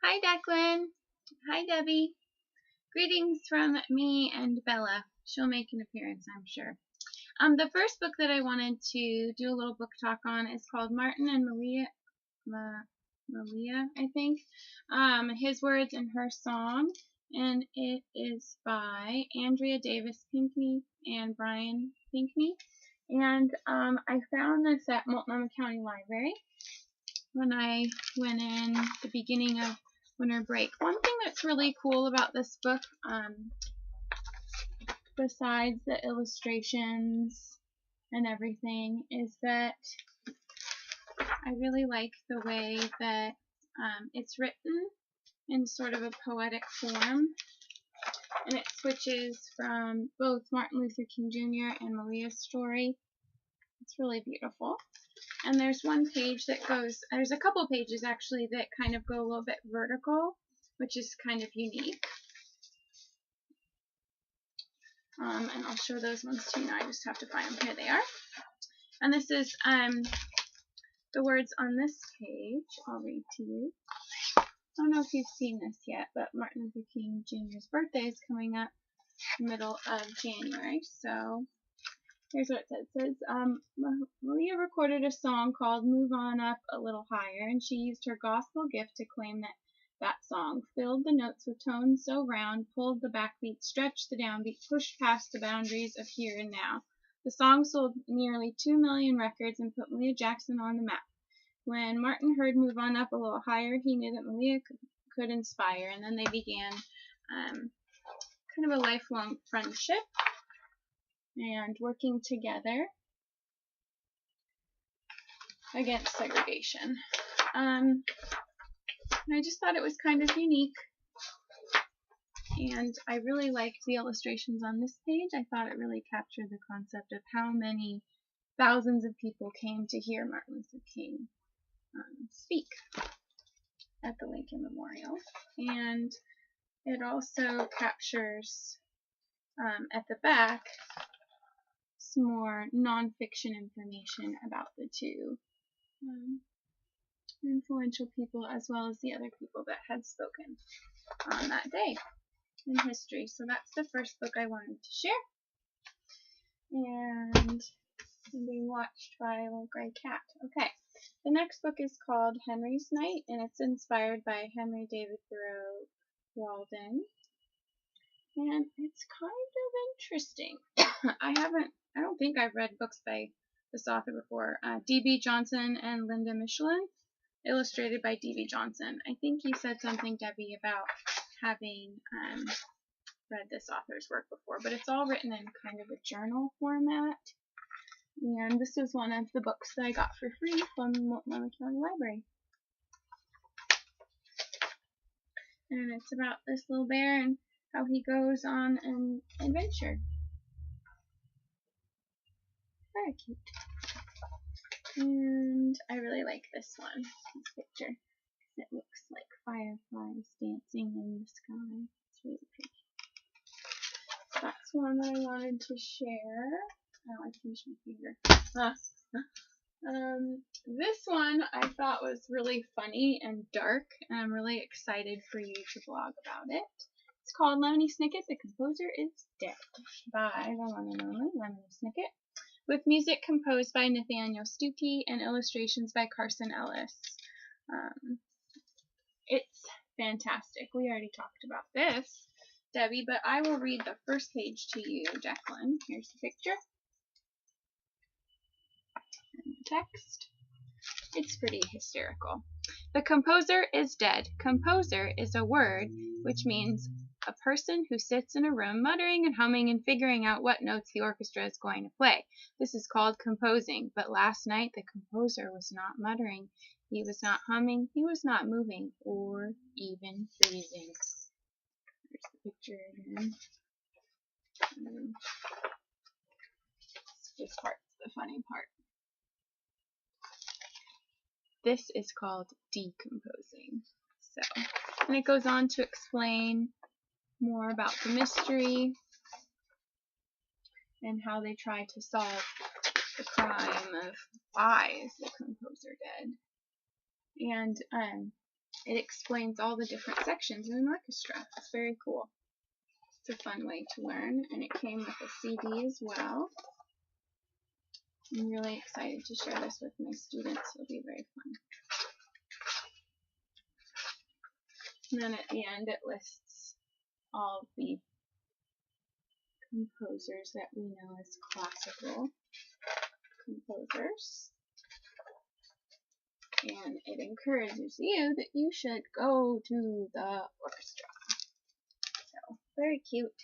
Hi, Declan. Hi, Debbie. Greetings from me and Bella. She'll make an appearance, I'm sure. The first book that I wanted to do a little book talk on is called Martin and Malia, I think. His Words and Her Song, and it is by Andrea Davis Pinkney and Brian Pinkney. And I found this at Multnomah County Library when I went in the beginning of winter break. One thing that's really cool about this book, besides the illustrations and everything, is that I really like the way that it's written in sort of a poetic form, and it switches from both Martin Luther King Jr. and Malia's story. It's really beautiful. And there's one page that goes, there's a couple pages actually that kind of go a little bit vertical, which is kind of unique. And I'll show those ones to you now. I just have to find them. Here they are. And this is the words on this page. I'll read to you. I don't know if you've seen this yet, but Martin Luther King Jr.'s birthday is coming up middle of January. So here's what it says. It says, Malia recorded a song called Move On Up a Little Higher, and she used her gospel gift to claim that song, filled the notes with tones so round, pulled the backbeat, stretched the downbeat, pushed past the boundaries of here and now. The song sold nearly 2 million records and put Malia Jackson on the map. When Martin heard Move On Up a Little Higher, he knew that Malia could inspire, and then they began kind of a lifelong friendship and working together against segregation. And I just thought it was kind of unique, and I really liked the illustrations on this page. I thought it really captured the concept of how many thousands of people came to hear Martin Luther King speak at the Lincoln Memorial. And it also captures at the back some more nonfiction information about the two influential people, as well as the other people that had spoken on that day in history. So that's the first book I wanted to share. And I'm being watched by a little gray cat. Okay, the next book is called Henry's Night, and it's inspired by Henry David Thoreau Walden. And it's kind of interesting. I don't think I've read books by this author before. D.B. Johnson and Linda Michelin, illustrated by D.B. Johnson. I think you said something, Debbie, about having read this author's work before, but it's all written in kind of a journal format. And this is one of the books that I got for free from Multnomah County Library. And it's about this little bear and how he goes on an adventure. Very cute. And I really like this one, this picture. It looks like fireflies dancing in the sky. It's really pretty. That's one that I wanted to share. Oh, I finished my finger. This one I thought was really funny and dark, and I'm really excited for you to blog about it. It's called Lemony Snicket, The Composer is Dead, by the one and only Lemony Snicket, with music composed by Nathaniel Stuckey and illustrations by Carson Ellis. It's fantastic. We already talked about this, Debbie, but I will read the first page to you, Declan. Here's the picture and the text. It's pretty hysterical. The composer is dead. Composer is a word which means a person who sits in a room muttering and humming and figuring out what notes the orchestra is going to play. This is called composing, but last night the composer was not muttering. He was not humming, he was not moving, or even breathing. There's the picture again. This part's the funny part. This is called decomposing. So, and it goes on to explain more about the mystery and how they try to solve the crime of why is the composer dead. And it explains all the different sections in an orchestra. It's very cool. It's a fun way to learn, and it came with a CD as well. I'm really excited to share this with my students. It'll be very fun. And then at the end it lists all the composers that we know as classical composers. And it encourages you that you should go to the orchestra. So, very cute.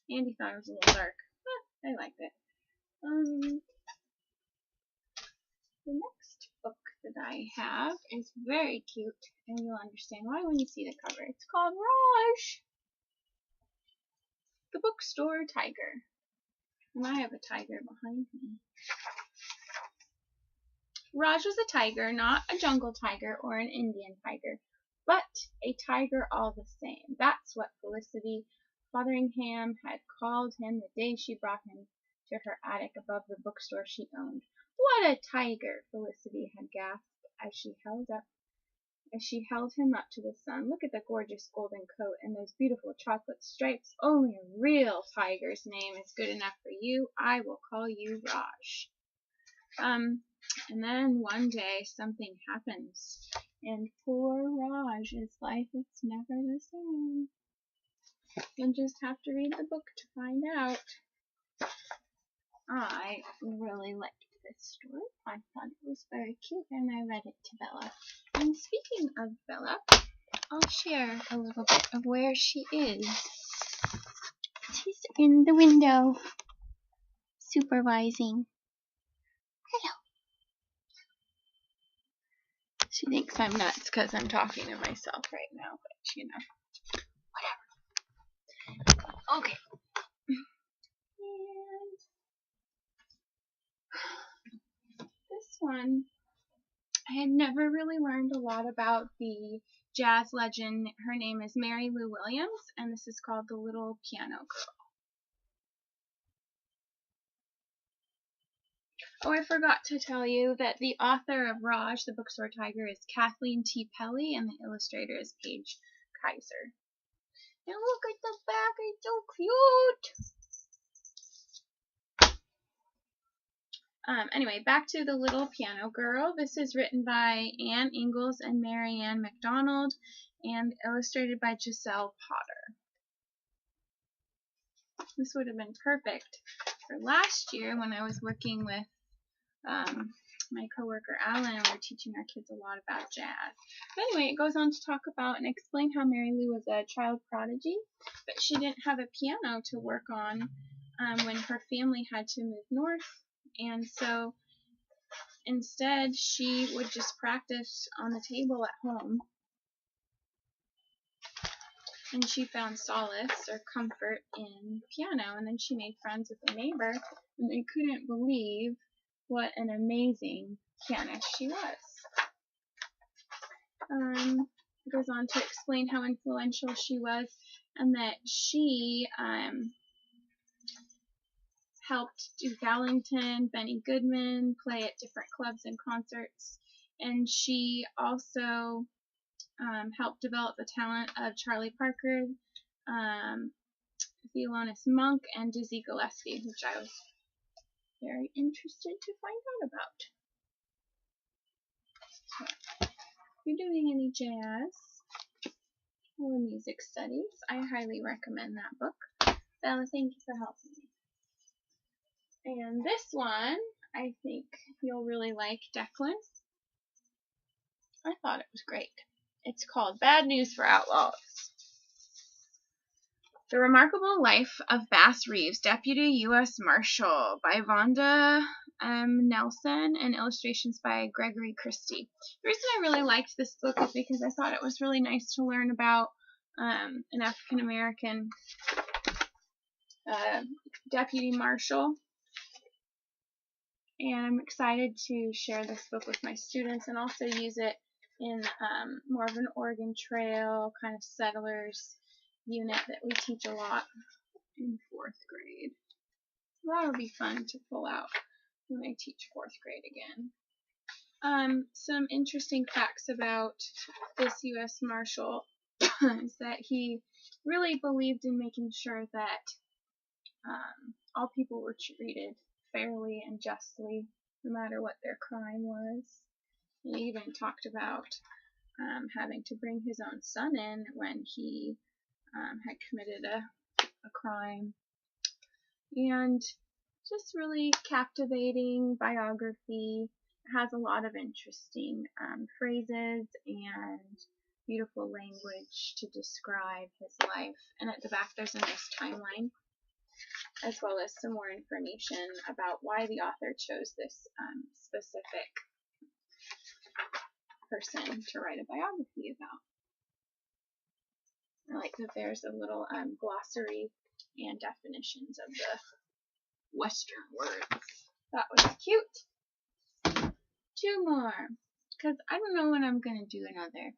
Andy thought it was a little dark, but I liked it. The next book that I have is very cute, and you'll understand why when you see the cover. It's called Raj, the Bookstore Tiger. And I have a tiger behind me. Raj was a tiger, not a jungle tiger or an Indian tiger, but a tiger all the same. That's what Felicity Fotheringham had called him the day she brought him to her attic above the bookstore she owned. What a tiger! Felicity had gasped as she held him up to the sun. Look at the gorgeous golden coat and those beautiful chocolate stripes. Only a real tiger's name is good enough for you. I will call you Raj. And then one day something happens, and poor Raj's life is never the same. You'll just have to read the book to find out. I really liked this story. I thought it was very cute, and I read it to Bella. And speaking of Bella, I'll share a little bit of where she is. She's in the window, supervising. Hello. She thinks I'm nuts because I'm talking to myself right now, but you know, whatever. Okay. And this one, I had never really learned a lot about the jazz legend. Her name is Mary Lou Williams, and this is called The Little Piano Girl. Oh, I forgot to tell you that the author of Raj, the Bookstore Tiger, is Kathleen T. Pelly, and the illustrator is Paige Kaiser. And look at the back, it's so cute! Anyway, back to The Little Piano Girl. This is written by Anne Ingalls and Marianne McDonald, and illustrated by Giselle Potter. This would have been perfect for last year when I was working with my coworker Alan, and we're teaching our kids a lot about jazz. But anyway, it goes on to talk about and explain how Mary Lou was a child prodigy, but she didn't have a piano to work on when her family had to move north, and so instead she would just practice on the table at home. And she found solace or comfort in piano, and then she made friends with a neighbor, and they couldn't believe what an amazing pianist she was. It goes on to explain how influential she was, and that she helped Duke Ellington, Benny Goodman play at different clubs and concerts, and she also helped develop the talent of Charlie Parker, Thelonious Monk, and Dizzy Gillespie, which I was very interested to find out about. So, if you're doing any jazz or music studies, I highly recommend that book. Bella, thank you for helping me. And this one, I think you'll really like, Declan. I thought it was great. It's called Bad News for Outlaws. The Remarkable Life of Bass Reeves, Deputy U.S. Marshal, by Vonda Nelson, and illustrations by Gregory Christie. The reason I really liked this book is because I thought it was really nice to learn about an African American deputy marshal. And I'm excited to share this book with my students and also use it in more of an Oregon Trail kind of settlers unit that we teach a lot in 4th grade. So that'll be fun to pull out when I teach 4th grade again. Some interesting facts about this U.S. Marshal is that he really believed in making sure that all people were treated fairly and justly, no matter what their crime was. He even talked about having to bring his own son in when he had committed a crime. And just really captivating biography. It has a lot of interesting phrases and beautiful language to describe his life. And at the back there's a nice timeline, as well as some more information about why the author chose this specific person to write a biography about. I like that there's a little glossary and definitions of the Western words. That was cute. Two more, because I don't know when I'm going to do another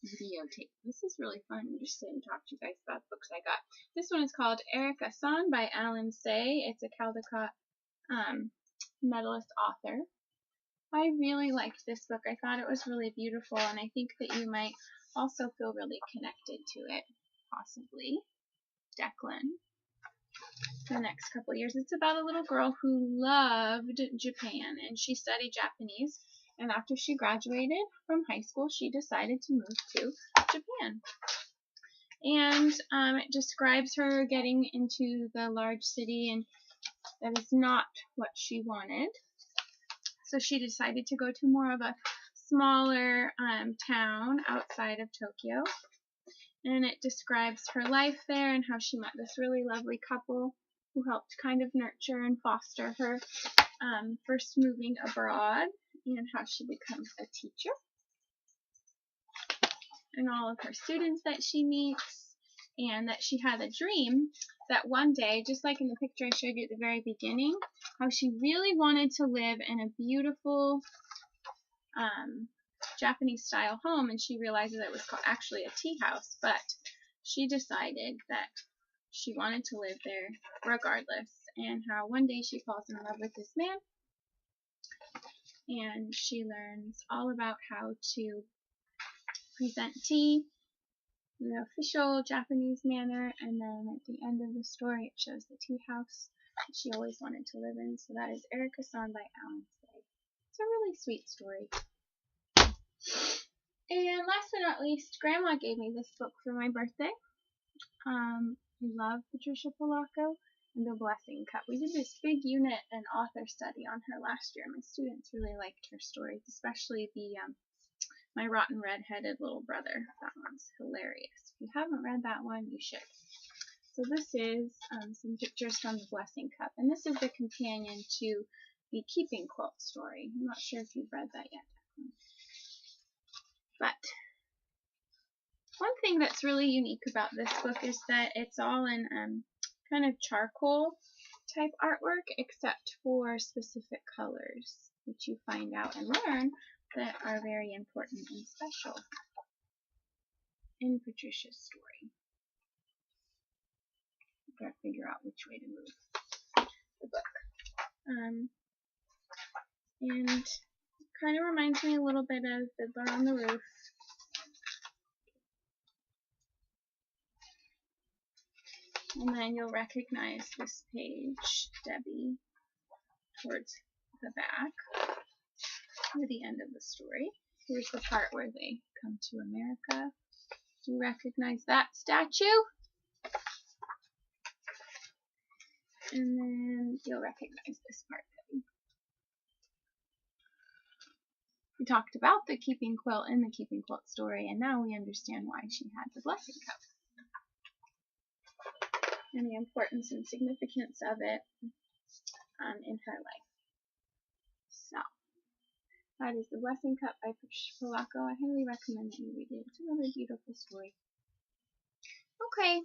videotape. This is really fun to just sit and talk to you guys about the books I got. This one is called Erica San by Alan Say. It's a Caldecott medalist author. I really liked this book. I thought it was really beautiful, and I think that you might also feel really connected to it, possibly. Declan. The next couple years. It's about a little girl who loved Japan, and she studied Japanese, and after she graduated from high school, she decided to move to Japan. And it describes her getting into the large city, and that is not what she wanted. So she decided to go to more of a smaller town outside of Tokyo. And it describes her life there and how she met this really lovely couple who helped kind of nurture and foster her first moving abroad, and how she becomes a teacher, and all of her students that she meets, and that she had a dream that one day, just like in the picture I showed you at the very beginning, how she really wanted to live in a beautiful Japanese style home, and she realizes it was actually a tea house, but she decided that she wanted to live there regardless, and how one day she falls in love with this man, and she learns all about how to present tea in the official Japanese manner, and then at the end of the story it shows the tea house that she always wanted to live in. So that is Erica San by Alan Say. It's a really sweet story. And last but not least, Grandma gave me this book for my birthday. I love Patricia Polacco and The Blessing Cup. We did this big unit and author study on her last year. My students really liked her stories, especially the My Rotten Red-Headed Little Brother. That one's hilarious. If you haven't read that one, you should. So this is some pictures from The Blessing Cup, and this is the companion to the Keeping Quilt story. I'm not sure if you've read that yet. But one thing that's really unique about this book is that it's all in kind of charcoal type artwork, except for specific colors, which you find out and learn that are very important and special in Patricia's story. I've got to figure out which way to move the book. And kind of reminds me a little bit of Fiddler on the Roof. And then you'll recognize this page, Debbie, towards the back, near the end of the story. Here's the part where they come to America. Do you recognize that statue? And then you'll recognize this part, Debbie. We talked about the Keeping Quilt in the Keeping Quilt story, and now we understand why she had the Blessing Cup and the importance and significance of it in her life. So, that is The Blessing Cup by Patricia Polacco. I highly recommend that you read it. It's a really beautiful story. Okay.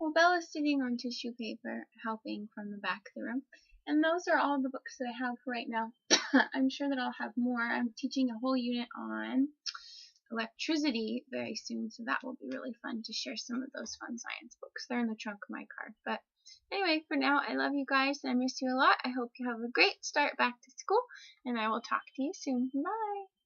Well, Bella's sitting on tissue paper, helping from the back of the room. And those are all the books that I have for right now. I'm sure that I'll have more. I'm teaching a whole unit on electricity very soon, so that will be really fun to share some of those fun science books. They're in the trunk of my car. But Anyway, for now, I love you guys and I miss you a lot. I hope you have a great start back to school, and I will talk to you soon. Bye!